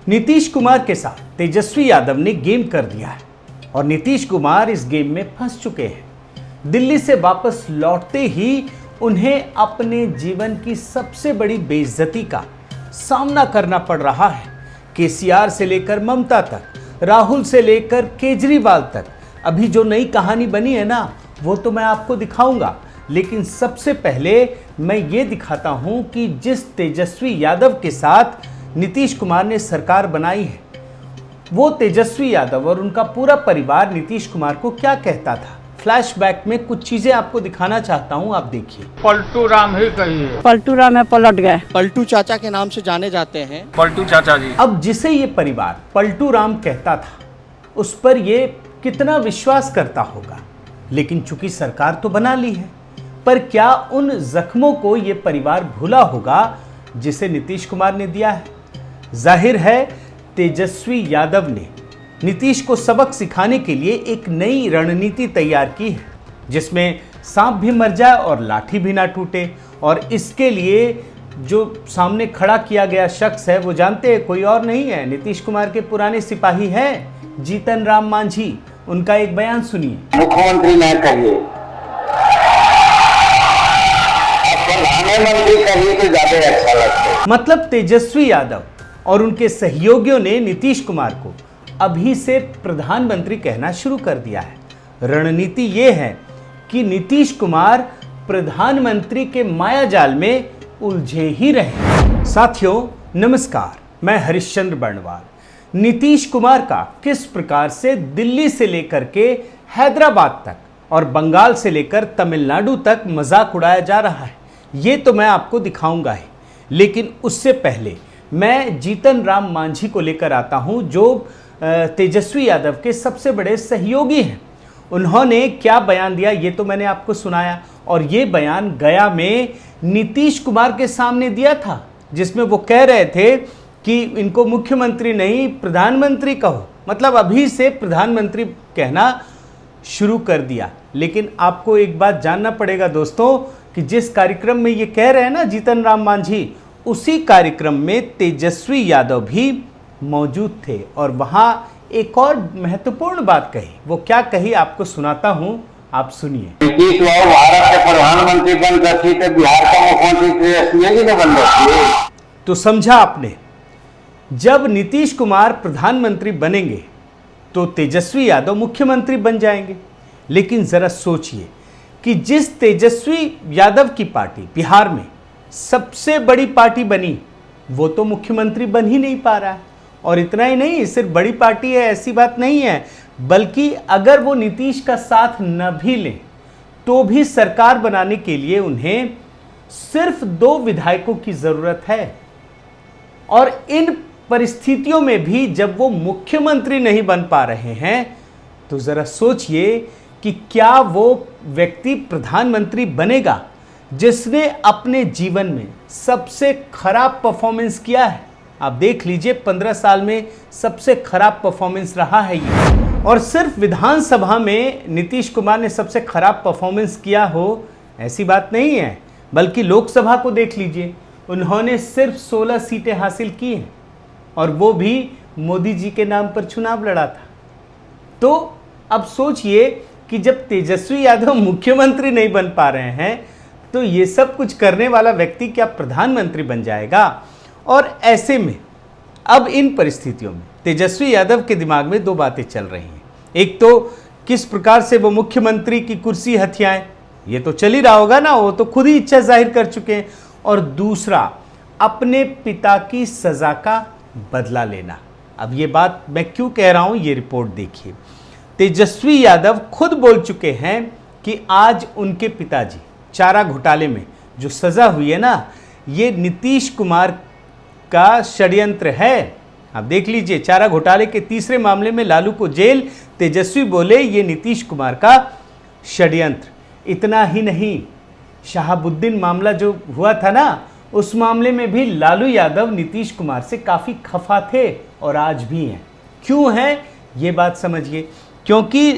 नीतीश कुमार के साथ तेजस्वी यादव ने गेम कर दिया है और नीतीश कुमार इस गेम में फंस चुके हैं। दिल्ली से वापस लौटते ही उन्हें अपने जीवन की सबसे बड़ी बेइज्जती का सामना करना पड़ रहा है। केसीआर से लेकर ममता तक, राहुल से लेकर केजरीवाल तक, अभी जो नई कहानी बनी है ना, वो तो मैं आपको दिखाऊंगा। लेकिन सबसे पहले मैं ये दिखाता हूं कि जिस तेजस्वी यादव के साथ नीतीश कुमार ने सरकार बनाई है, वो तेजस्वी यादव और उनका पूरा परिवार नीतीश कुमार को क्या कहता था। फ्लैशबैक में कुछ चीजें आपको दिखाना चाहता हूं, आप देखिए। पलटू राम ही कहिए। पलटू राम है, पलट गए। पलटू चाचा के नाम से जाने जाते हैं। पलटू चाचा जी। अब जिसे ये परिवार पलटू राम कहता था, उस पर ये कितना विश्वास करता होगा। लेकिन चूंकि सरकार तो बना ली है, पर क्या उन जख्मों को ये परिवार भूला होगा जिसे नीतीश कुमार ने दिया है? जाहिर है तेजस्वी यादव ने नीतीश को सबक सिखाने के लिए एक नई रणनीति तैयार की है, जिसमें सांप भी मर जाए और लाठी भी ना टूटे। और इसके लिए जो सामने खड़ा किया गया शख्स है, वो जानते हैं कोई और नहीं है, नीतीश कुमार के पुराने सिपाही हैं जीतन राम मांझी। उनका एक बयान सुनिए। मुख्यमंत्री न कहिए, प्रधानमंत्री कहिए तो ज्यादा अच्छा लगता है। मतलब तेजस्वी यादव और उनके सहयोगियों ने नीतीश कुमार को अभी से प्रधानमंत्री कहना शुरू कर दिया है। रणनीति ये है कि नीतीश कुमार प्रधानमंत्री के मायाजाल में उलझे ही रहे। साथियों नमस्कार, मैं हरिश्चंद्र बर्णवाल। नीतीश कुमार का किस प्रकार से दिल्ली से लेकर के हैदराबाद तक और बंगाल से लेकर तमिलनाडु तक मजाक उड़ाया जा रहा है, ये तो मैं आपको दिखाऊंगा ही। लेकिन उससे पहले मैं जीतन राम मांझी को लेकर आता हूं, जो तेजस्वी यादव के सबसे बड़े सहयोगी हैं। उन्होंने क्या बयान दिया ये तो मैंने आपको सुनाया, और ये बयान गया में नीतीश कुमार के सामने दिया था, जिसमें वो कह रहे थे कि इनको मुख्यमंत्री नहीं प्रधानमंत्री कहो। मतलब अभी से प्रधानमंत्री कहना शुरू कर दिया। लेकिन आपको एक बात जानना पड़ेगा दोस्तों, कि जिस कार्यक्रम में ये कह रहे हैं ना जीतन राम मांझी, उसी कार्यक्रम में तेजस्वी यादव भी मौजूद थे और वहां एक और महत्वपूर्ण बात कही। वो क्या कही आपको सुनाता हूं, आप सुनिए। नीतीश बाबू भारत के प्रधानमंत्री बन रखी तो बिहार का मुख्यमंत्री तेजस्वी जी ने बन रखी। तो समझा आपने, जब नीतीश कुमार प्रधानमंत्री बनेंगे तो तेजस्वी यादव मुख्यमंत्री बन जाएंगे। लेकिन जरा सोचिए कि जिस तेजस्वी यादव की पार्टी बिहार में सबसे बड़ी पार्टी बनी, वो तो मुख्यमंत्री बन ही नहीं पा रहा है। और इतना ही नहीं, सिर्फ बड़ी पार्टी है ऐसी बात नहीं है, बल्कि अगर वो नीतीश का साथ न भी लें तो भी सरकार बनाने के लिए उन्हें सिर्फ 2 विधायकों की जरूरत है। और इन परिस्थितियों में भी जब वो मुख्यमंत्री नहीं बन पा रहे हैं, तो जरा सोचिए कि क्या वो व्यक्ति प्रधानमंत्री बनेगा जिसने अपने जीवन में सबसे खराब परफॉर्मेंस किया है। आप देख लीजिए, 15 साल में सबसे खराब परफॉर्मेंस रहा है ये। और सिर्फ विधानसभा में नीतीश कुमार ने सबसे खराब परफॉर्मेंस किया हो ऐसी बात नहीं है, बल्कि लोकसभा को देख लीजिए, उन्होंने सिर्फ 16 सीटें हासिल की हैं, और वो भी मोदी जी के नाम पर चुनाव लड़ा था। तो अब सोचिए कि जब तेजस्वी यादव मुख्यमंत्री नहीं बन पा रहे हैं, तो ये सब कुछ करने वाला व्यक्ति क्या प्रधानमंत्री बन जाएगा? और ऐसे में अब इन परिस्थितियों में तेजस्वी यादव के दिमाग में 2 बातें चल रही हैं। एक तो किस प्रकार से वो मुख्यमंत्री की कुर्सी हथियाएं, ये तो चल ही रहा होगा ना, वो तो खुद ही इच्छा जाहिर कर चुके हैं। और दूसरा, अपने पिता की सजा का बदला लेना। अब ये बात मैं क्यों कह रहा हूं, ये रिपोर्ट देखिए। तेजस्वी यादव खुद बोल चुके हैं कि आज उनके पिताजी चारा घोटाले में जो सजा हुई है ना, ये नीतीश कुमार का षड्यंत्र है। आप देख लीजिए, चारा घोटाले के 3रे मामले में लालू को जेल, तेजस्वी बोले ये नीतीश कुमार का षड्यंत्र। इतना ही नहीं, शहाबुद्दीन मामला जो हुआ था ना, उस मामले में भी लालू यादव नीतीश कुमार से काफ़ी खफा थे और आज भी हैं। क्यों हैं ये बात समझिए। क्योंकि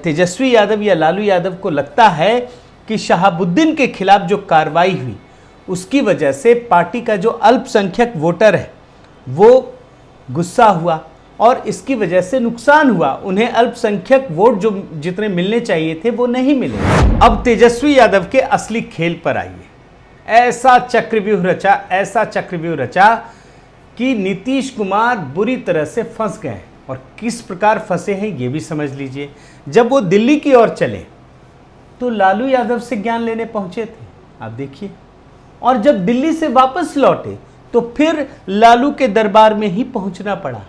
तेजस्वी यादव या लालू यादव को लगता है कि शहाबुद्दीन के खिलाफ जो कार्रवाई हुई, उसकी वजह से पार्टी का जो अल्पसंख्यक वोटर है वो गुस्सा हुआ और इसकी वजह से नुकसान हुआ। उन्हें अल्पसंख्यक वोट जो जितने मिलने चाहिए थे वो नहीं मिले। अब तेजस्वी यादव के असली खेल पर आइए। ऐसा चक्रव्यूह रचा कि नीतीश कुमार बुरी तरह से फंस गए। और किस प्रकार फंसे हैं ये भी समझ लीजिए। जब वो दिल्ली की ओर चले तो लालू यादव से ज्ञान लेने पहुंचे थे, आप देखिए। और जब दिल्ली से वापस लौटे तो फिर लालू के दरबार में ही पहुंचना पड़ा,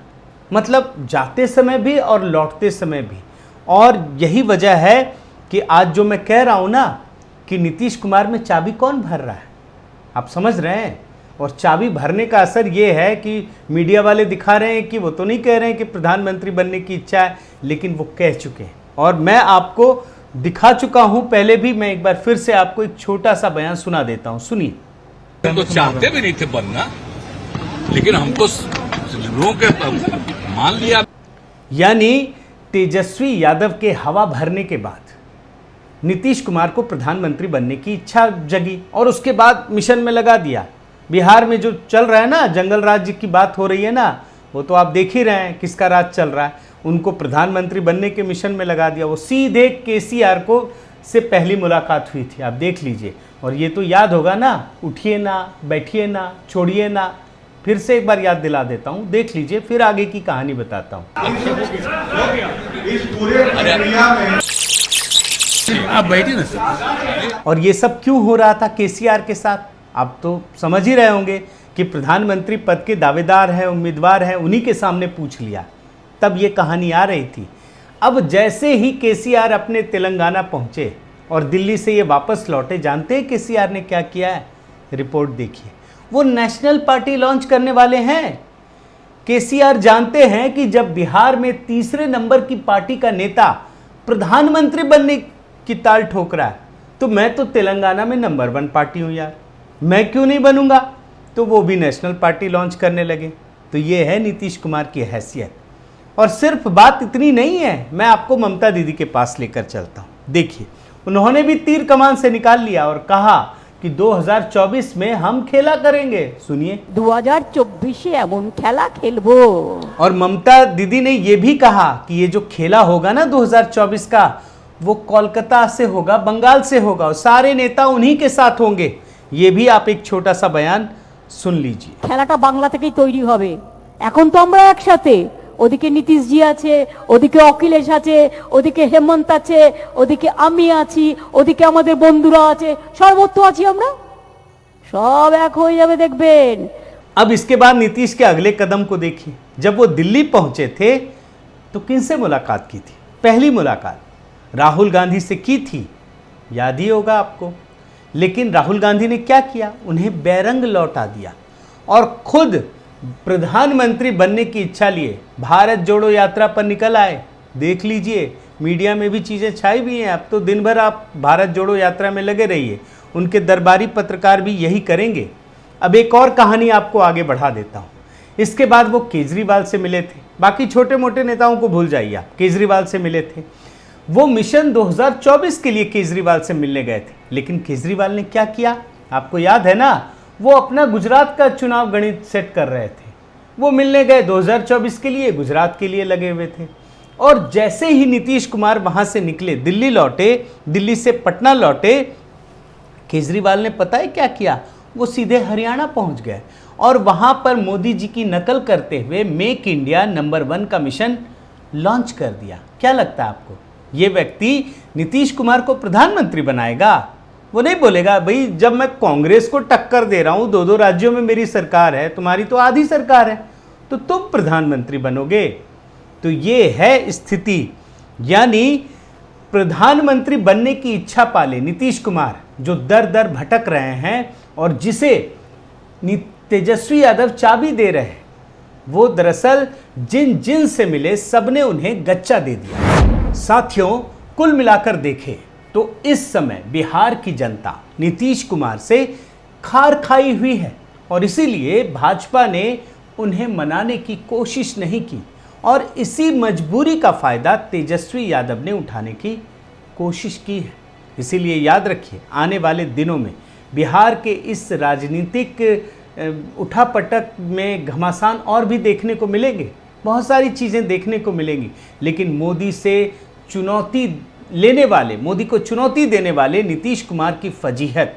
मतलब जाते समय भी और लौटते समय भी। और यही वजह है कि आज जो मैं कह रहा हूं ना कि नीतीश कुमार में चाबी कौन भर रहा है, आप समझ रहे हैं। और चाबी भरने का असर ये है कि मीडिया वाले दिखा रहे हैं कि वो तो नहीं कह रहे हैं कि प्रधानमंत्री बनने की इच्छा है, लेकिन वो कह चुके हैं। और मैं आपको दिखा चुका हूं पहले भी। मैं एक बार फिर से आपको एक छोटा सा बयान सुना देता हूं, सुनिए। हम तो चाहते भी नहीं थे बनना, लेकिन हमको लोगों के मान लिया। यानी तेजस्वी यादव के हवा भरने के बाद नीतीश कुमार को प्रधानमंत्री बनने की इच्छा जगी और उसके बाद मिशन में लगा दिया। बिहार में जो चल रहा है ना, जंगल राज्य की बात हो रही है ना, वो तो आप देख ही रहे हैं किसका राज चल रहा है। उनको प्रधानमंत्री बनने के मिशन में लगा दिया। वो सीधे केसीआर को से पहली मुलाकात हुई थी, आप देख लीजिए। और ये तो याद होगा ना, उठिए ना, बैठिए ना, छोड़िए ना। फिर से एक बार याद दिला देता हूँ, देख लीजिए, फिर आगे की कहानी बताता हूँ। आप बैठिए ना। और ये सब क्यों हो रहा था केसीआर के साथ, आप तो समझ ही रहे होंगे कि प्रधानमंत्री पद के दावेदार हैं, उम्मीदवार हैं, उन्हीं के सामने पूछ लिया, तब ये कहानी आ रही थी। अब जैसे ही केसीआर अपने तेलंगाना पहुंचे और दिल्ली से ये वापस लौटे, जानते हैं केसीआर ने क्या किया है? रिपोर्ट देखिए। वो नेशनल पार्टी लॉन्च करने वाले हैं। केसीआर जानते हैं कि जब बिहार में तीसरे नंबर की पार्टी का नेता प्रधानमंत्री बनने की ताल ठोक रहा है, तो मैं तो तेलंगाना में नंबर 1 पार्टी हूं यार, मैं क्यों नहीं बनूंगा? तो वो भी नेशनल पार्टी लॉन्च करने लगे। तो ये है नीतीश कुमार की हैसियत। और सिर्फ बात इतनी नहीं है, मैं आपको ममता दीदी के पास लेकर चलता हूं। देखिए, उन्होंने भी तीर कमान से निकाल लिया और कहा कि 2024 में हम खेला करेंगे। सुनिए, 2024 एमन खेला खेलबो। और ममता दीदी ने यह भी कहा कि ये जो खेला होगा ना 2024 का, वो कोलकाता से होगा, बंगाल से होगा और सारे नेता उन्हीं के साथ होंगे। ये भी आप एक छोटा सा बयान सुन लीजिए। খেলাটা বাংলা থেকেই তৈরি হবে। এখন তো আমরা একসাথে, ওদিকে নীতিশজি আছে, ওদিকে অখিলেশ আছে, ওদিকে হেমন্ত আছে, ওদিকে আমি আছি, ওদিকে আমাদের বন্ধুরা আছে, সর্বত্র আছি আমরা, সব এক হয়ে যাবে দেখবেন। अब इसके बाद नीतीश के अगले कदम को देखिए। जब वो दिल्ली पहुंचे थे तो किनसे मुलाकात की थी? पहली मुलाकात राहुल गांधी से की थी, याद ही होगा आपको। लेकिन राहुल गांधी ने क्या किया? उन्हें बैरंग लौटा दिया और खुद प्रधानमंत्री बनने की इच्छा लिए भारत जोड़ो यात्रा पर निकल आए। देख लीजिए, मीडिया में भी चीज़ें छाई भी हैं। अब तो दिन भर आप भारत जोड़ो यात्रा में लगे रहिए, उनके दरबारी पत्रकार भी यही करेंगे। अब एक और कहानी आपको आगे बढ़ा देता हूँ। इसके बाद वो केजरीवाल से मिले थे। बाकी छोटे मोटे नेताओं को भूल जाइए, आप केजरीवाल से मिले थे। वो मिशन 2024 के लिए केजरीवाल से मिलने गए थे। लेकिन केजरीवाल ने क्या किया, आपको याद है ना? वो अपना गुजरात का चुनाव गणित सेट कर रहे थे। वो मिलने गए 2024 के लिए, गुजरात के लिए लगे हुए थे। और जैसे ही नीतीश कुमार वहां से निकले, दिल्ली लौटे, दिल्ली से पटना लौटे, केजरीवाल ने पता है क्या किया? वो सीधे हरियाणा पहुंच गए और वहां पर मोदी जी की नकल करते हुए मेक इंडिया नंबर 1 का मिशन लॉन्च कर दिया। क्या लगता है आपको, ये व्यक्ति नीतीश कुमार को प्रधानमंत्री बनाएगा? वो नहीं बोलेगा भाई जब मैं कांग्रेस को टक्कर दे रहा हूं, 2-2 राज्यों में मेरी सरकार है, तुम्हारी तो आधी सरकार है, तो तुम प्रधानमंत्री बनोगे। तो ये है स्थिति। यानी प्रधानमंत्री बनने की इच्छा पाले नीतीश कुमार, जो दर दर भटक रहे हैं और जिसे तेजस्वी यादव चाबी दे रहे हैं, वो दरअसल जिन जिन से मिले सबने उन्हें गच्चा दे दिया। साथियों, कुल मिलाकर देखें तो इस समय बिहार की जनता नीतीश कुमार से खार खाई हुई है और इसीलिए भाजपा ने उन्हें मनाने की कोशिश नहीं की और इसी मजबूरी का फायदा तेजस्वी यादव ने उठाने की कोशिश की है। इसीलिए याद रखिए, आने वाले दिनों में बिहार के इस राजनीतिक उठापटक में घमासान और भी देखने को मिलेंगे, बहुत सारी चीज़ें देखने को मिलेंगी, लेकिन मोदी से चुनौती लेने वाले, मोदी को चुनौती देने वाले नीतीश कुमार की फजीहत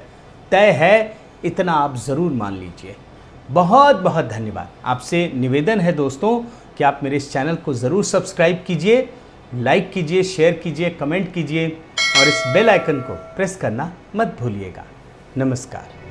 तय है, इतना आप ज़रूर मान लीजिए। बहुत बहुत धन्यवाद। आपसे निवेदन है दोस्तों कि आप मेरे इस चैनल को ज़रूर सब्सक्राइब कीजिए, लाइक कीजिए, शेयर कीजिए, कमेंट कीजिए और इस बेल आइकन को प्रेस करना मत भूलिएगा। नमस्कार।